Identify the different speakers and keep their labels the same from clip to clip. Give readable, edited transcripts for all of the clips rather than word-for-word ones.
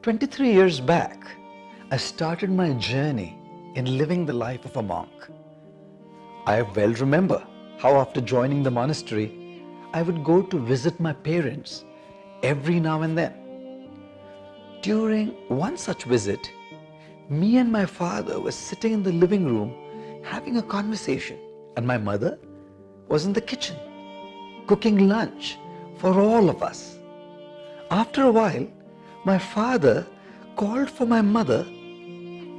Speaker 1: 23 years back, I started my journey in living the life of a monk. I well remember how after joining the monastery, I would go to visit my parents every now and then. During one such visit, me and my father were sitting in the living room having a conversation, and my mother was in the kitchen cooking lunch for all of us. After a while, my father called for my mother,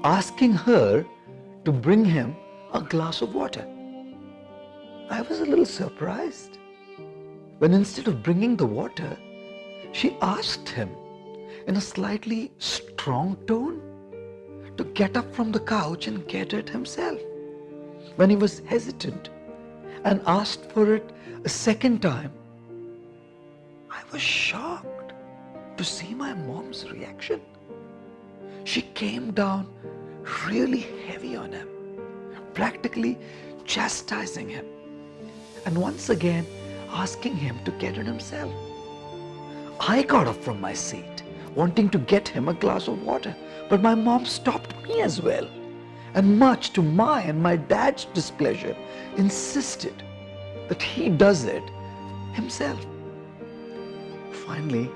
Speaker 1: asking her to bring him a glass of water. I was a little surprised when instead of bringing the water, she asked him in a slightly strong tone to get up from the couch and get it himself. When he was hesitant and asked for it a second time, I was shocked to see my mom's reaction. She came down really heavy on him, practically chastising him, and once again asking him to get it himself. I got up from my seat, wanting to get him a glass of water, but my mom stopped me as well, and much to my and my dad's displeasure, insisted that he does it himself. Finally,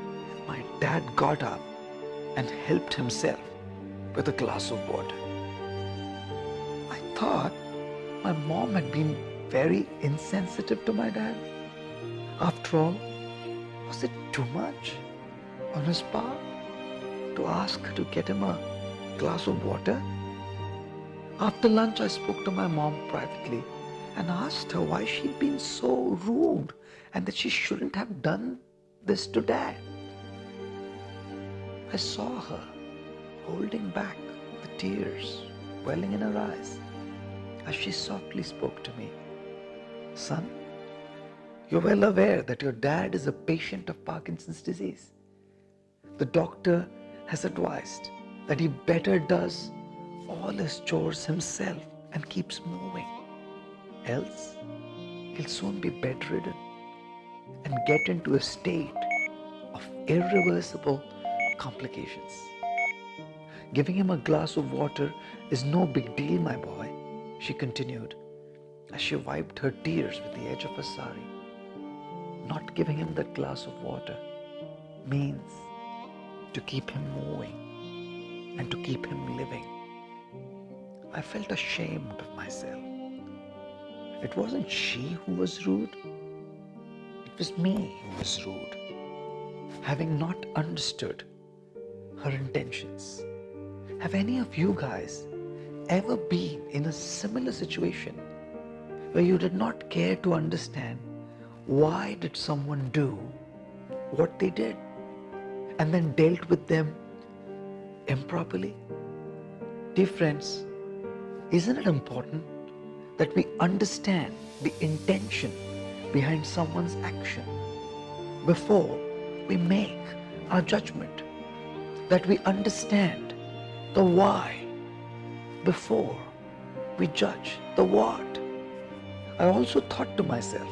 Speaker 1: my dad got up and helped himself with a glass of water. I thought my mom had been very insensitive to my dad. After all, was it too much on his part to ask her to get him a glass of water? After lunch, I spoke to my mom privately and asked her why she'd been so rude and that she shouldn't have done this to Dad. I saw her holding back the tears welling in her eyes as she softly spoke to me. Son, you're well aware that your dad is a patient of Parkinson's disease. The doctor has advised that he better does all his chores himself and keeps moving. Else, he'll soon be bedridden and get into a state of irreversible complications. Giving him a glass of water is no big deal, my boy, she continued as she wiped her tears with the edge of her sari. Not giving him that glass of water means to keep him moving and to keep him living. I felt ashamed of myself. It wasn't she who was rude. It was me who was rude, having not understood her intentions. Have any of you guys ever been in a similar situation where you did not care to understand why did someone do what they did and then dealt with them improperly? Dear friends, isn't it important that we understand the intention behind someone's action before we make our judgment? That we understand the why before we judge the what? I also thought to myself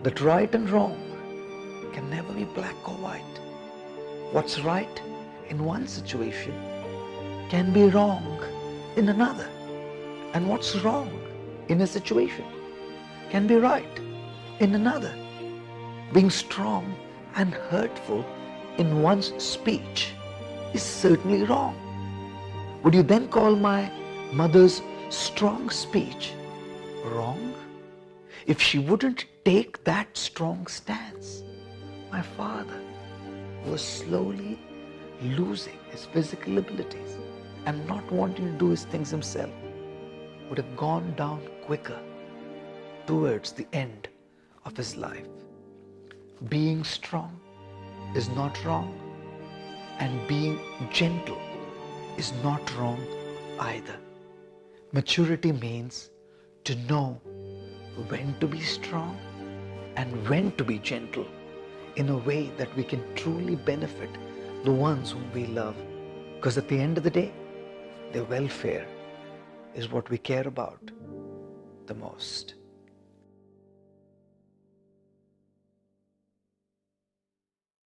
Speaker 1: that right and wrong can never be black or white. What's right in one situation can be wrong in another. And what's wrong in a situation can be right in another. Being strong and hurtful in one's speech is certainly wrong. Would you then call my mother's strong speech wrong? If she wouldn't take that strong stance, my father was slowly losing his physical abilities and not wanting to do his things himself, would have gone down quicker towards the end of his life. Being strong is not wrong, and being gentle is not wrong either. Maturity means to know when to be strong and when to be gentle in a way that we can truly benefit the ones whom we love, because at the end of the day, their welfare is what we care about the most.